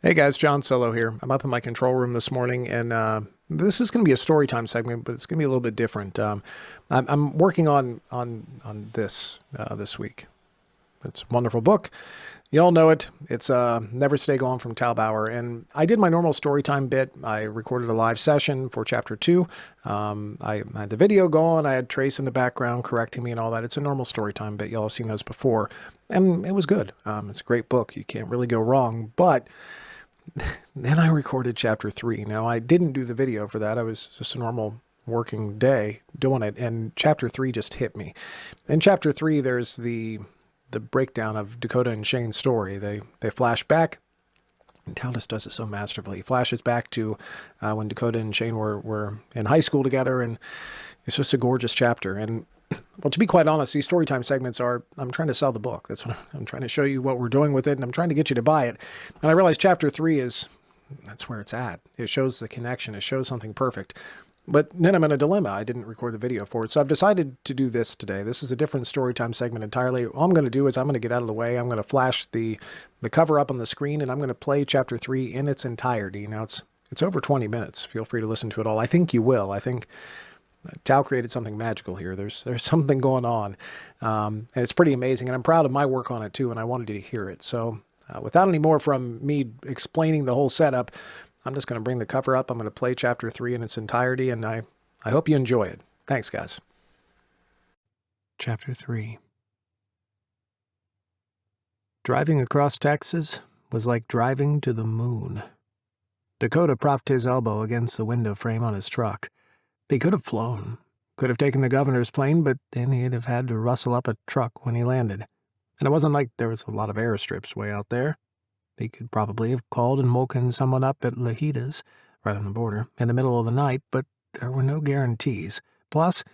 Hey guys, John Solo here. I'm up in my control room this morning, and this is going to be a story time segment, but it's going to be a little bit different. I'm working on this week. It's a wonderful book. You all know it. It's Never Stay Gone from Tal Bauer, and I did my normal story time bit. I recorded a live session for chapter 2. I had the video going. I had Trace in the background correcting me and all that. It's a normal story time bit. Y'all have seen those before, and it was good. It's a great book. You can't really go wrong, but then I recorded chapter 3. Now, I didn't do the video for that. I was just a normal working day doing it, and chapter 3 just hit me. In chapter 3, there's the breakdown of Dakota and Shane's story. They flash back, and Tal just does it so masterfully. He flashes back to when Dakota and Shane were in high school together, and it's just a gorgeous chapter. And well, to be quite honest, these storytime segments I'm trying to sell the book. That's what I'm trying to show you what we're doing with it, and I'm trying to get you to buy it. And I realize chapter 3 that's where it's at. It shows the connection. It shows something perfect. But then I'm in a dilemma. I didn't record the video for it. So I've decided to do this today. This is a different storytime segment entirely. All I'm going to do is I'm going to get out of the way. I'm going to flash the cover up on the screen, and I'm going to play chapter 3 in its entirety. Now, it's over 20 minutes. Feel free to listen to it all. I think you will. I think Tal created something magical here. There's something going on, and it's pretty amazing, and I'm proud of my work on it too, and I wanted you to hear it. So without any more from me explaining the whole setup, I'm just going to bring the cover up. I'm going to play chapter 3 in its entirety, and I hope you enjoy it. Thanks, guys. Chapter 3. Driving across Texas was like driving to the moon. Dakota propped his elbow against the window frame on his truck. He could have flown, could have taken the governor's plane, but then he'd have had to rustle up a truck when he landed. And it wasn't like there was a lot of airstrips way out there. He could probably have called and woken someone up at Lajitas, right on the border, in the middle of the night, but there were no guarantees. Plus,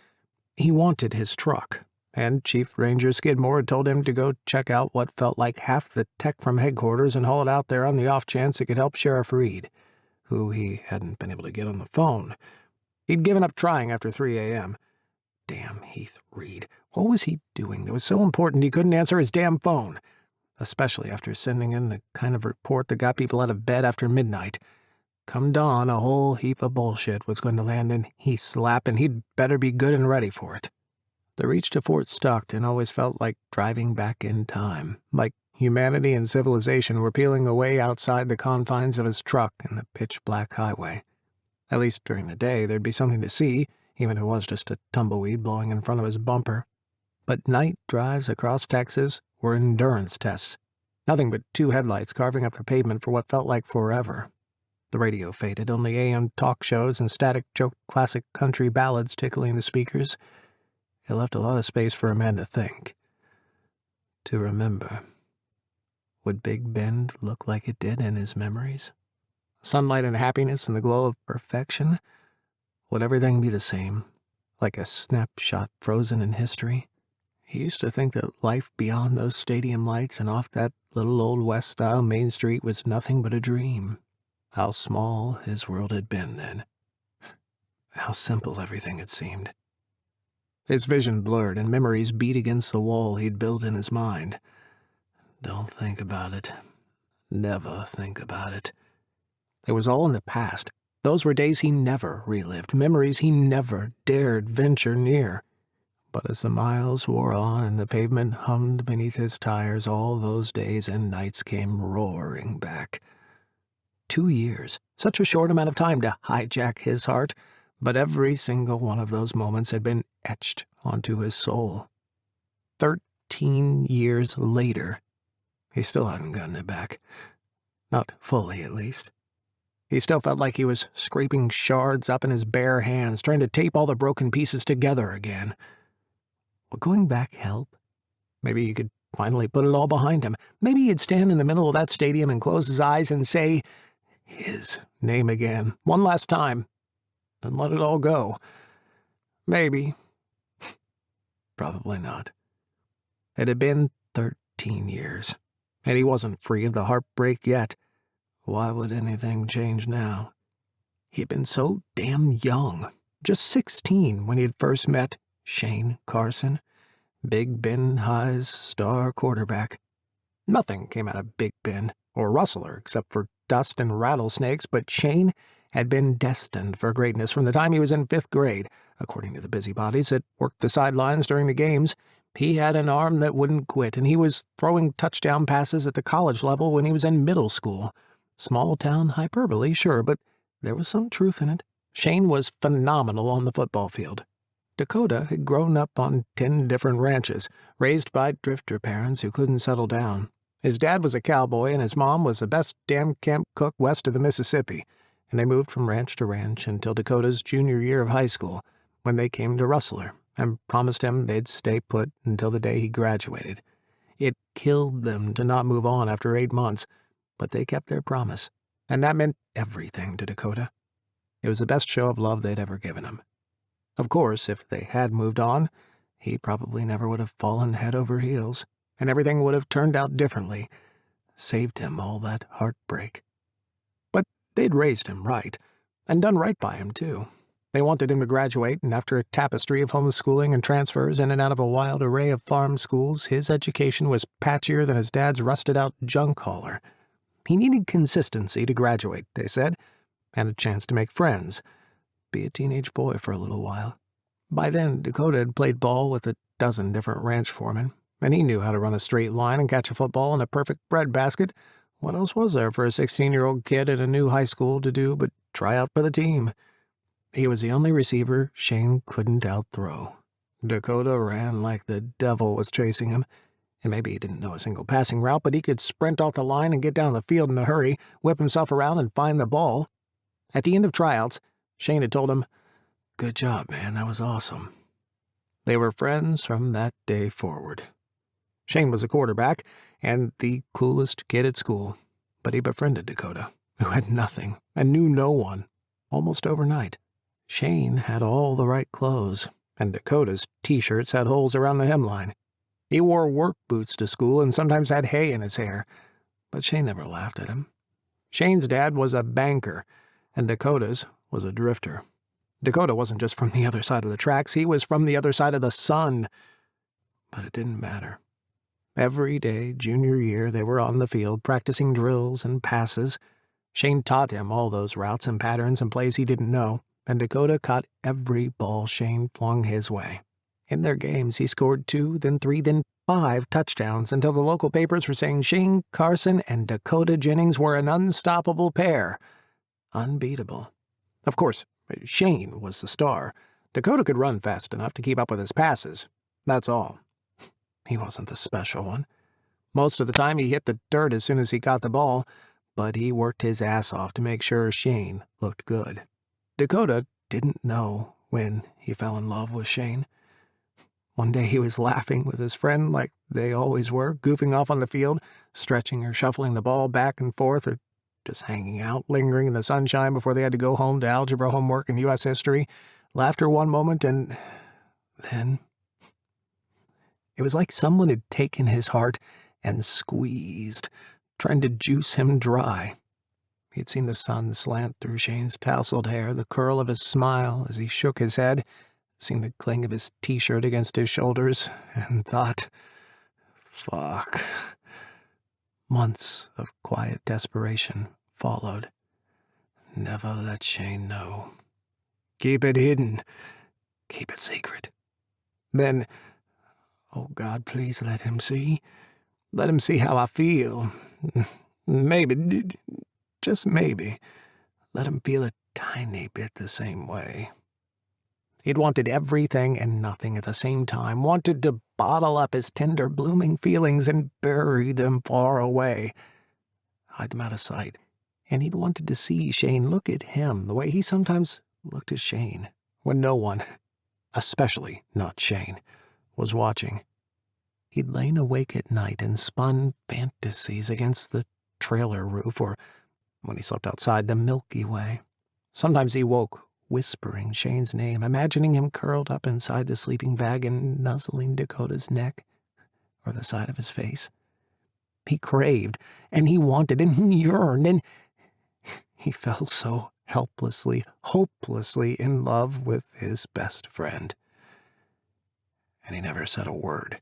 he wanted his truck, and Chief Ranger Skidmore had told him to go check out what felt like half the tech from headquarters and haul it out there on the off chance it could help Sheriff Reed, who he hadn't been able to get on the phone. He'd given up trying after 3 a.m. Damn Heath Reed. What was he doing that was so important he couldn't answer his damn phone? Especially after sending in the kind of report that got people out of bed after midnight. Come dawn, a whole heap of bullshit was going to land in Heath's lap, and he'd better be good and ready for it. The reach to Fort Stockton always felt like driving back in time, like humanity and civilization were peeling away outside the confines of his truck in the pitch-black highway. At least during the day, there'd be something to see, even if it was just a tumbleweed blowing in front of his bumper. But night drives across Texas were endurance tests. Nothing but 2 headlights carving up the pavement for what felt like forever. The radio faded, only AM talk shows and static-choked classic country ballads tickling the speakers. It left a lot of space for a man to think. To remember. Would Big Bend look like it did in his memories? Sunlight and happiness and the glow of perfection? Would everything be the same, like a snapshot frozen in history? He used to think that life beyond those stadium lights and off that little old West-style Main Street was nothing but a dream. How small his world had been then. How simple everything had seemed. His vision blurred and memories beat against the wall he'd built in his mind. Don't think about it. Never think about it. It was all in the past. Those were days he never relived, memories he never dared venture near. But as the miles wore on and the pavement hummed beneath his tires, all those days and nights came roaring back. 2 years, such a short amount of time to hijack his heart, but every single one of those moments had been etched onto his soul. 13 years later, he still hadn't gotten it back. Not fully, at least. He still felt like he was scraping shards up in his bare hands, trying to tape all the broken pieces together again. Would going back help? Maybe he could finally put it all behind him. Maybe he'd stand in the middle of that stadium and close his eyes and say his name again, one last time, and let it all go. Maybe. Probably not. It had been 13 years, and he wasn't free of the heartbreak yet. Why would anything change now? He'd been so damn young, just 16 when he had first met Shane Carson, Big Ben High's star quarterback. Nothing came out of Big Ben or Rustler except for dust and rattlesnakes, but Shane had been destined for greatness from the time he was in 5th grade, according to the busybodies that worked the sidelines during the games. He had an arm that wouldn't quit, and he was throwing touchdown passes at the college level when he was in middle school. Small-town hyperbole, sure, but there was some truth in it. Shane was phenomenal on the football field. Dakota had grown up on 10 different ranches, raised by drifter parents who couldn't settle down. His dad was a cowboy, and his mom was the best damn camp cook west of the Mississippi, and they moved from ranch to ranch until Dakota's junior year of high school, when they came to Rustler and promised him they'd stay put until the day he graduated. It killed them to not move on after 8 months, but they kept their promise, and that meant everything to Dakota. It was the best show of love they'd ever given him. Of course, if they had moved on, he probably never would have fallen head over heels, and everything would have turned out differently, saved him all that heartbreak. But they'd raised him right, and done right by him, too. They wanted him to graduate, and after a tapestry of homeschooling and transfers in and out of a wild array of farm schools, his education was patchier than his dad's rusted-out junk hauler. He needed consistency to graduate, they said, and a chance to make friends, be a teenage boy for a little while. By then, Dakota had played ball with a dozen different ranch foremen, and he knew how to run a straight line and catch a football in a perfect breadbasket. What else was there for a 16-year-old kid at a new high school to do but try out for the team? He was the only receiver Shane couldn't outthrow. Dakota ran like the devil was chasing him, and maybe he didn't know a single passing route, but he could sprint off the line and get down the field in a hurry, whip himself around and find the ball. At the end of tryouts, Shane had told him, "Good job, man, that was awesome." They were friends from that day forward. Shane was a quarterback and the coolest kid at school, but he befriended Dakota, who had nothing and knew no one, almost overnight. Shane had all the right clothes, and Dakota's T-shirts had holes around the hemline. He wore work boots to school and sometimes had hay in his hair, but Shane never laughed at him. Shane's dad was a banker, and Dakota's was a drifter. Dakota wasn't just from the other side of the tracks, he was from the other side of the sun. But it didn't matter. Every day, junior year, they were on the field practicing drills and passes. Shane taught him all those routes and patterns and plays he didn't know, and Dakota caught every ball Shane flung his way. In their games, he scored 2, then 3, then 5 touchdowns until the local papers were saying Shane Carson and Dakota Jennings were an unstoppable pair. Unbeatable. Of course, Shane was the star. Dakota could run fast enough to keep up with his passes. That's all. He wasn't the special one. Most of the time he hit the dirt as soon as he got the ball, but he worked his ass off to make sure Shane looked good. Dakota didn't know when he fell in love with Shane. One day he was laughing with his friend like they always were, goofing off on the field, stretching or shuffling the ball back and forth, or just hanging out, lingering in the sunshine before they had to go home to algebra homework and U.S. history. Laughter one moment, and then it was like someone had taken his heart and squeezed, trying to juice him dry. He had seen the sun slant through Shane's tousled hair, the curl of his smile as he shook his head, seen the cling of his T-shirt against his shoulders, and thought, fuck. Months of quiet desperation followed. Never let Shane know. Keep it hidden. Keep it secret. Then, oh God, please let him see. Let him see how I feel. Maybe, just maybe, let him feel a tiny bit the same way. He'd wanted everything and nothing at the same time, wanted to bottle up his tender, blooming feelings and bury them far away, hide them out of sight. And he'd wanted to see Shane look at him the way he sometimes looked at Shane, when no one, especially not Shane, was watching. He'd lain awake at night and spun fantasies against the trailer roof, or, when he slept outside, the Milky Way. Sometimes he woke whispering Shane's name, imagining him curled up inside the sleeping bag and nuzzling Dakota's neck or the side of his face. He craved, and he wanted, and he yearned, and he fell so helplessly, hopelessly in love with his best friend. And he never said a word.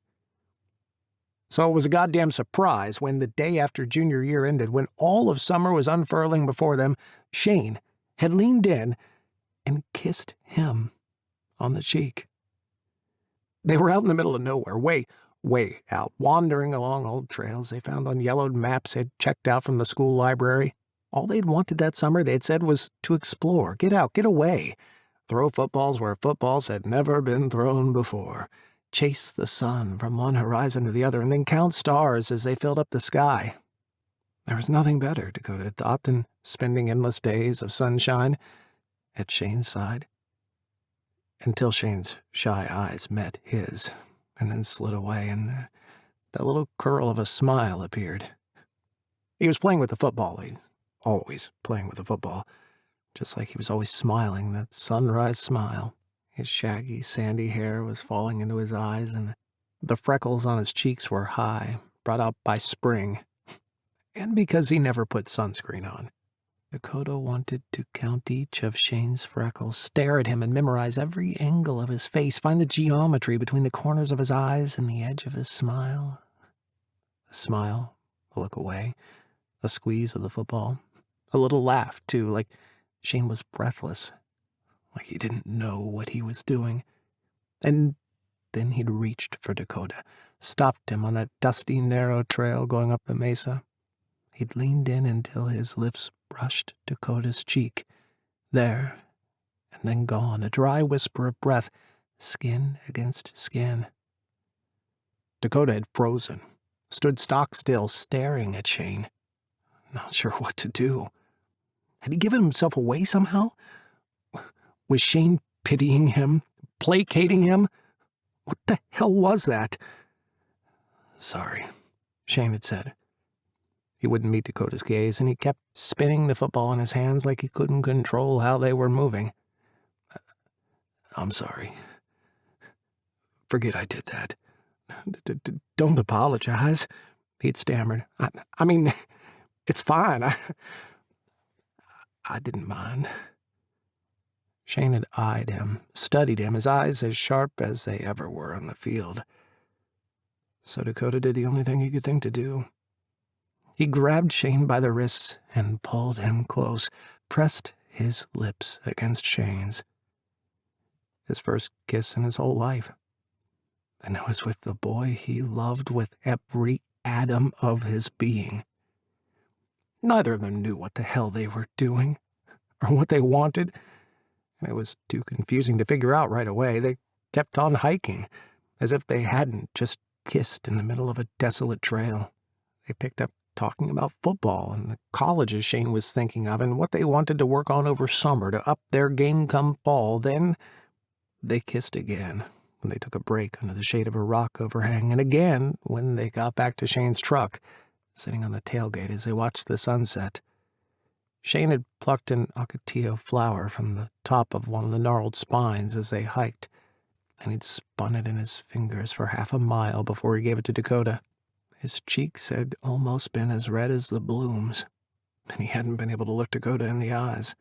So it was a goddamn surprise when the day after junior year ended, when all of summer was unfurling before them, Shane had leaned in and kissed him on the cheek. They were out in the middle of nowhere, way out, wandering along old trails they found on yellowed maps they'd checked out from the school library. All they'd wanted that summer, they'd said, was to explore, get out, get away, throw footballs where footballs had never been thrown before, chase the sun from one horizon to the other, and then count stars as they filled up the sky. There was nothing better, Dakota thought, than spending endless days of sunshine at Shane's side. Until Shane's shy eyes met his, and then slid away, and that little curl of a smile appeared. He was playing with the football. He's always playing with the football, just like he was always smiling, that sunrise smile. His shaggy, sandy hair was falling into his eyes, and the freckles on his cheeks were high, brought out by spring, and because he never put sunscreen on. Dakota wanted to count each of Shane's freckles, stare at him and memorize every angle of his face, find the geometry between the corners of his eyes and the edge of his smile. A smile, a look away, a squeeze of the football, a little laugh, too, like Shane was breathless, like he didn't know what he was doing. And then he'd reached for Dakota, stopped him on that dusty, narrow trail going up the mesa. He'd leaned in until his lips brushed Dakota's cheek, there, and then gone, a dry whisper of breath, skin against skin. Dakota had frozen, stood stock still, staring at Shane, not sure what to do. Had he given himself away somehow? Was Shane pitying him, placating him? What the hell was that? Sorry, Shane had said. He wouldn't meet Dakota's gaze, and he kept spinning the football in his hands like he couldn't control how they were moving. I'm sorry. Forget I did that. Don't apologize, he'd stammered. I mean, it's fine. I didn't mind. Shane had eyed him, studied him, his eyes as sharp as they ever were on the field. So Dakota did the only thing he could think to do. He grabbed Shane by the wrists and pulled him close, pressed his lips against Shane's. His first kiss in his whole life. And it was with the boy he loved with every atom of his being. Neither of them knew what the hell they were doing, or what they wanted, and it was too confusing to figure out right away. They kept on hiking, as if they hadn't just kissed in the middle of a desolate trail. They picked up talking about football and the colleges Shane was thinking of and what they wanted to work on over summer to up their game come fall. Then they kissed again when they took a break under the shade of a rock overhang, and again when they got back to Shane's truck, sitting on the tailgate as they watched the sunset. Shane had plucked an ocotillo flower from the top of one of the gnarled spines as they hiked, and he'd spun it in his fingers for half a mile before he gave it to Dakota. His cheeks had almost been as red as the blooms, and he hadn't been able to look Dakota in the eyes.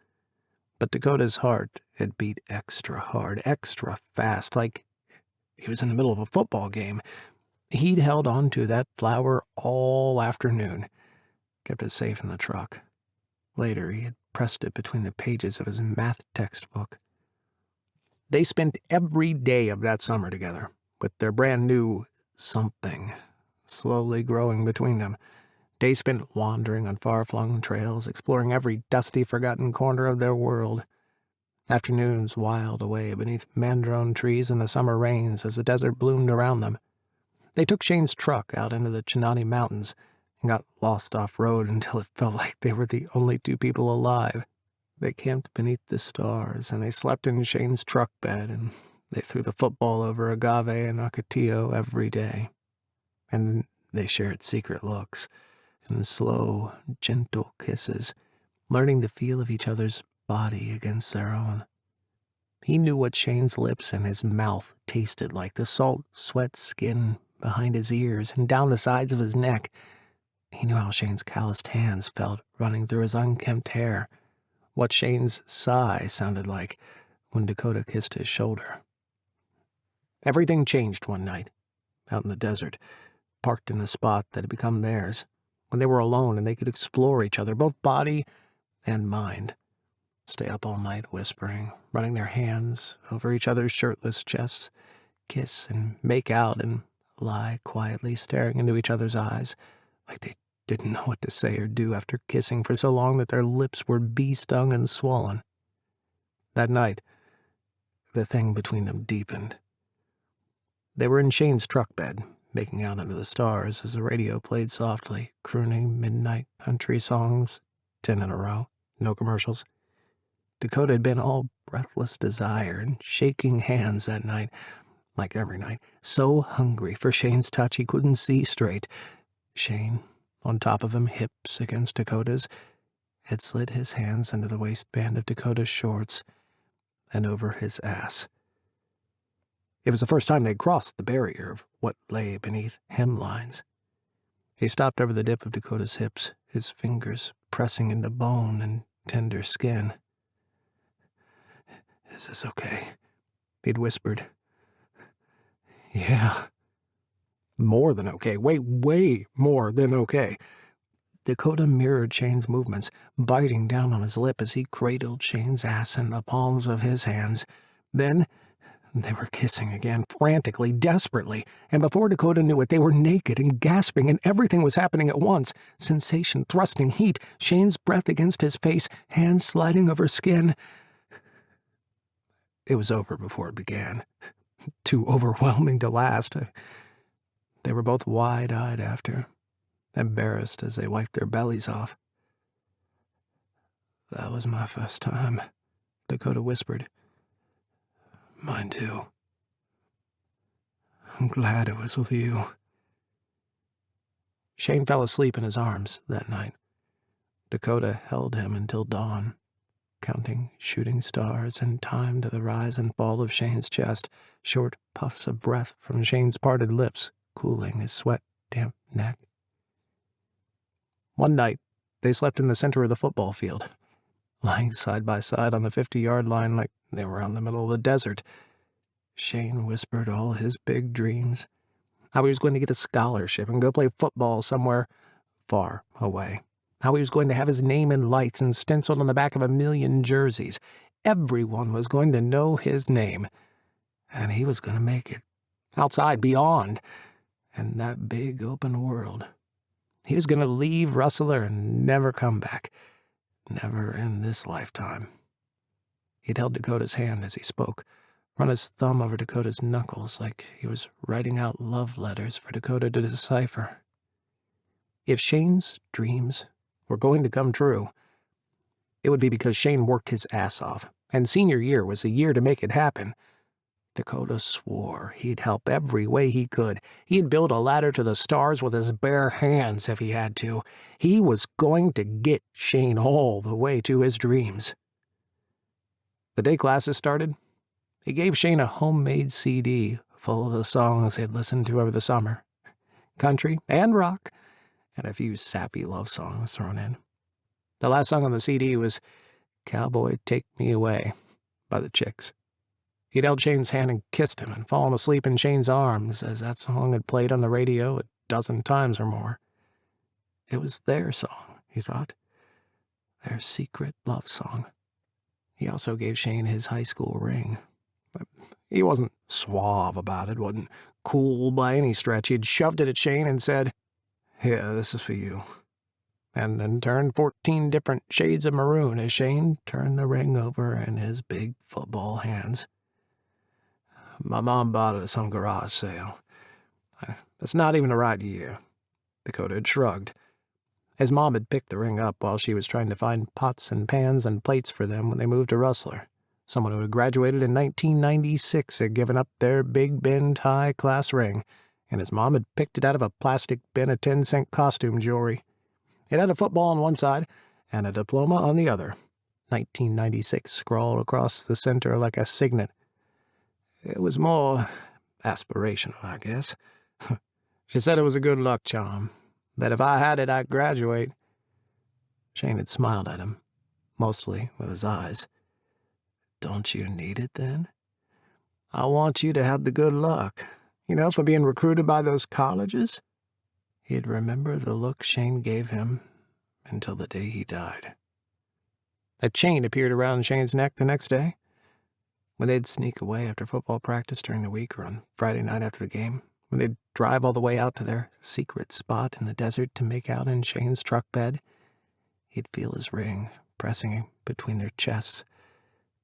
But Dakota's heart had beat extra hard, extra fast, like he was in the middle of a football game. He'd held on to that flower all afternoon, kept it safe in the truck. Later, he had pressed it between the pages of his math textbook. They spent every day of that summer together, with their brand new something slowly growing between them. Days spent wandering on far-flung trails, exploring every dusty, forgotten corner of their world. Afternoons wiled away beneath mandarin trees in the summer rains as the desert bloomed around them. They took Shane's truck out into the Chinati Mountains and got lost off-road until it felt like they were the only two people alive. They camped beneath the stars, and they slept in Shane's truck bed, and they threw the football over agave and ocotillo every day. And they shared secret looks and slow, gentle kisses, learning the feel of each other's body against their own. He knew what Shane's lips and his mouth tasted like, the salt, sweat skin behind his ears and down the sides of his neck. He knew how Shane's calloused hands felt running through his unkempt hair, what Shane's sigh sounded like when Dakota kissed his shoulder. Everything changed one night, out in the desert, parked in a spot that had become theirs, when they were alone and they could explore each other, both body and mind. Stay up all night whispering, running their hands over each other's shirtless chests, kiss and make out and lie quietly staring into each other's eyes, like they didn't know what to say or do after kissing for so long that their lips were bee-stung and swollen. That night, the thing between them deepened. They were in Shane's truck bed, making out under the stars as the radio played softly, crooning midnight country songs, 10 in a row, no commercials. Dakota had been all breathless desire and shaking hands that night, like every night, so hungry for Shane's touch he couldn't see straight. Shane, on top of him, hips against Dakota's, had slid his hands into the waistband of Dakota's shorts and over his ass. It was the first time they'd crossed the barrier of what lay beneath hemlines. He stopped over the dip of Dakota's hips, his fingers pressing into bone and tender skin. "Is this okay?" he'd whispered. "Yeah. More than okay. Way more than okay." Dakota mirrored Shane's movements, biting down on his lip as he cradled Shane's ass in the palms of his hands. Then they were kissing again, frantically, desperately, and before Dakota knew it, they were naked and gasping, and everything was happening at once. Sensation, thrusting, heat, Shane's breath against his face, hands sliding over skin. It was over before it began. Too overwhelming to last. They were both wide-eyed after, embarrassed as they wiped their bellies off. "That was my first time," Dakota whispered. "Mine too. I'm glad it was with you." Shane fell asleep in his arms that night. Dakota held him until dawn, counting shooting stars in time to the rise and fall of Shane's chest, short puffs of breath from Shane's parted lips, cooling his sweat-damp neck. One night, they slept in the center of the football field, lying side by side on the 50-yard line like they were out in the middle of the desert. Shane whispered all his big dreams, how he was going to get a scholarship and go play football somewhere far away, how he was going to have his name in lights and stenciled on the back of 1,000,000 jerseys. Everyone was going to know his name, and he was going to make it. Outside, beyond, in that big open world. He was going to leave Rustler and never come back. Never in this lifetime. He'd held Dakota's hand as he spoke, run his thumb over Dakota's knuckles like he was writing out love letters for Dakota to decipher. If Shane's dreams were going to come true, it would be because Shane worked his ass off, and senior year was the year to make it happen. Dakota swore he'd help every way he could. He'd build a ladder to the stars with his bare hands if he had to. He was going to get Shane all the way to his dreams. The day classes started, he gave Shane a homemade CD full of the songs he'd listened to over the summer. Country and rock, and a few sappy love songs thrown in. The last song on the CD was "Cowboy Take Me Away" by the Chicks. He'd held Shane's hand and kissed him and fallen asleep in Shane's arms as that song had played on the radio 12 times or more. It was their song, he thought. Their secret love song. He also gave Shane his high school ring. But he wasn't suave about it, wasn't cool by any stretch. He'd shoved it at Shane and said, "Yeah, this is for you." And then turned 14 different shades of maroon as Shane turned the ring over in his big football hands. "My mom bought it at some garage sale. It's not even the right year." Dakota had shrugged. His mom had picked the ring up while she was trying to find pots and pans and plates for them when they moved to Rustler. Someone who had graduated in 1996 had given up their Big Bend high-class ring, and his mom had picked it out of a plastic bin of 10-cent costume jewelry. It had a football on one side and a diploma on the other. 1996 scrawled across the center like a signet. It was more aspirational, I guess. She said it was a good luck charm, that if I had it, I'd graduate. Shane had smiled at him, mostly with his eyes. "Don't you need it, then? I want you to have the good luck, for being recruited by those colleges." He'd remember the look Shane gave him until the day he died. A chain appeared around Shane's neck the next day. When they'd sneak away after football practice during the week or on Friday night after the game, when they'd drive all the way out to their secret spot in the desert to make out in Shane's truck bed, he'd feel his ring pressing between their chests,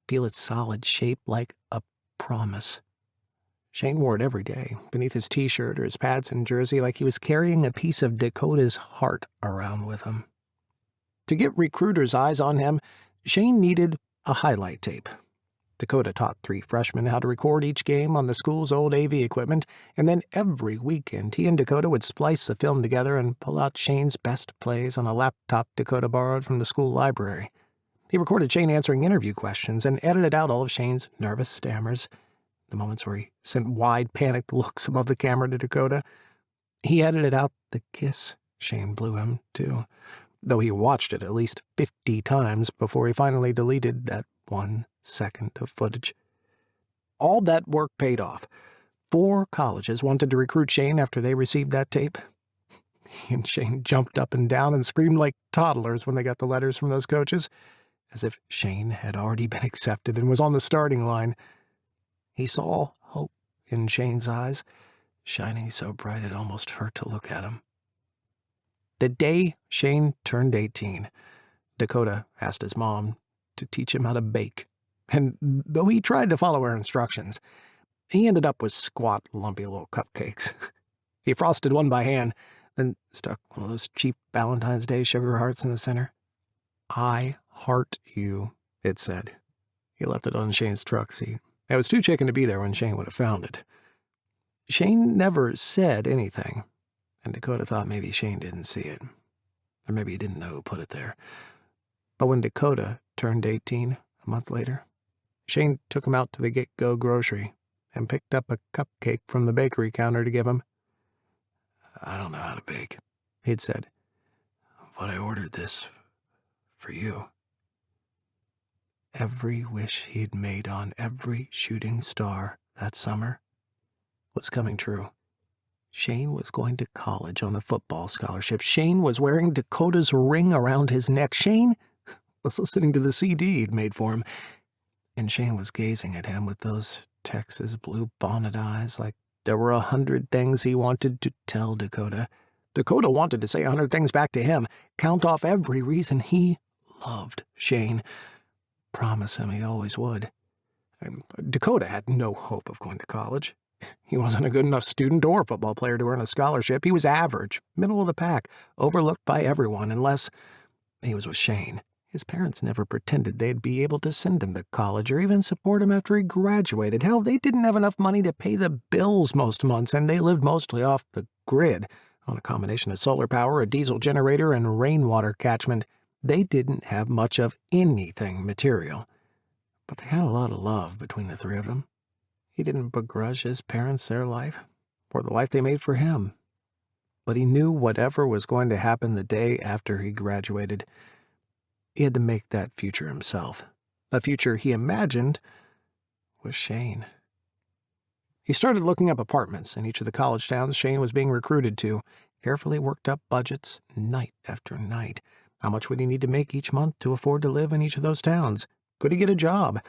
feel its solid shape like a promise. Shane wore it every day, beneath his T-shirt or his pads and jersey, like he was carrying a piece of Dakota's heart around with him. To get recruiters' eyes on him, Shane needed a highlight tape. Dakota taught 3 freshmen how to record each game on the school's old AV equipment, and then every weekend he and Dakota would splice the film together and pull out Shane's best plays on a laptop Dakota borrowed from the school library. He recorded Shane answering interview questions and edited out all of Shane's nervous stammers, the moments where he sent wide, panicked looks above the camera to Dakota. He edited out the kiss Shane blew him, too, though he watched it at least 50 times before he finally deleted that 1 second of footage. All that work paid off. 4 colleges wanted to recruit Shane after they received that tape. He and Shane jumped up and down and screamed like toddlers when they got the letters from those coaches, as if Shane had already been accepted and was on the starting line. He saw hope in Shane's eyes, shining so bright it almost hurt to look at him. The day Shane turned 18, Dakota asked his mom to teach him how to bake. And though he tried to follow her instructions, he ended up with squat, lumpy little cupcakes. He frosted one by hand, then stuck one of those cheap Valentine's Day sugar hearts in the center. "I heart you," it said. He left it on Shane's truck seat. It was too chicken to be there when Shane would have found it. Shane never said anything, and Dakota thought maybe Shane didn't see it. Or maybe he didn't know who put it there. But when Dakota turned 18 a month later, Shane took him out to the Get-Go grocery and picked up a cupcake from the bakery counter to give him. "I don't know how to bake," he'd said, "but I ordered this for you." Every wish he'd made on every shooting star that summer was coming true. Shane was going to college on a football scholarship. Shane was wearing Dakota's ring around his neck. Shane was listening to the CD he'd made for him. And Shane was gazing at him with those Texas blue bonnet eyes like there were 100 things he wanted to tell Dakota. Dakota wanted to say 100 things back to him, count off every reason he loved Shane, promise him he always would. And Dakota had no hope of going to college. He wasn't a good enough student or football player to earn a scholarship. He was average, middle of the pack, overlooked by everyone unless he was with Shane. His parents never pretended they'd be able to send him to college or even support him after he graduated. Hell, they didn't have enough money to pay the bills most months, and they lived mostly off the grid, on a combination of solar power, a diesel generator, and rainwater catchment. They didn't have much of anything material, but they had a lot of love between the 3 of them. He didn't begrudge his parents their life, or the life they made for him. But he knew whatever was going to happen the day after he graduated, he had to make that future himself. A future he imagined was Shane. He started looking up apartments in each of the college towns Shane was being recruited to, carefully worked up budgets night after night. How much would he need to make each month to afford to live in each of those towns? Could he get a job?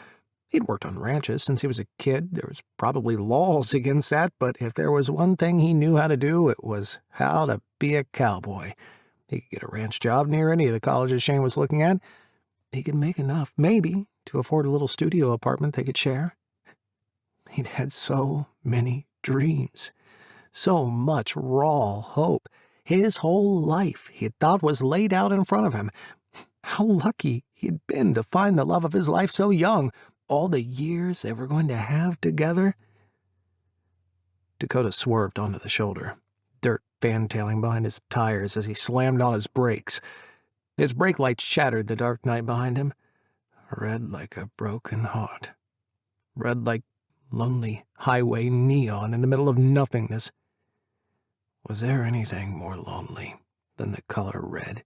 He'd worked on ranches since he was a kid. There was probably laws against that, but if there was one thing he knew how to do, it was how to be a cowboy. He could get a ranch job near any of the colleges Shane was looking at. He could make enough, maybe, to afford a little studio apartment they could share. He'd had so many dreams, so much raw hope. His whole life he had thought was laid out in front of him. How lucky he'd been to find the love of his life so young. All the years they were going to have together. Dakota swerved onto the shoulder, dirt fantailing behind his tires as he slammed on his brakes. His brake lights shattered the dark night behind him, red like a broken heart, red like lonely highway neon in the middle of nothingness. Was there anything more lonely than the color red?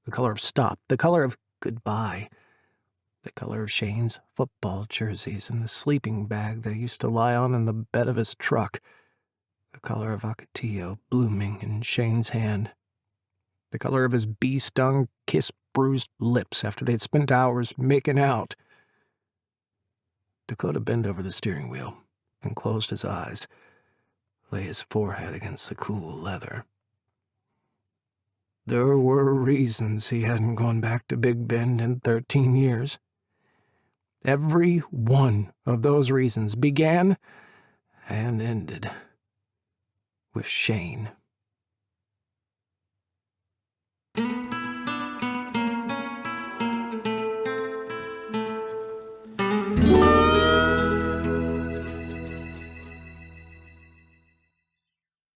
The color of stop, the color of goodbye, the color of Shane's football jerseys and the sleeping bag they used to lie on in the bed of his truck. the color of Ocotillo blooming in Shane's hand, the color of his bee-stung, kiss-bruised lips after they'd spent hours making out. Dakota bent over the steering wheel and closed his eyes, lay his forehead against the cool leather. There were reasons he hadn't gone back to Big Bend in 13 years. Every one of those reasons began and ended with Shane.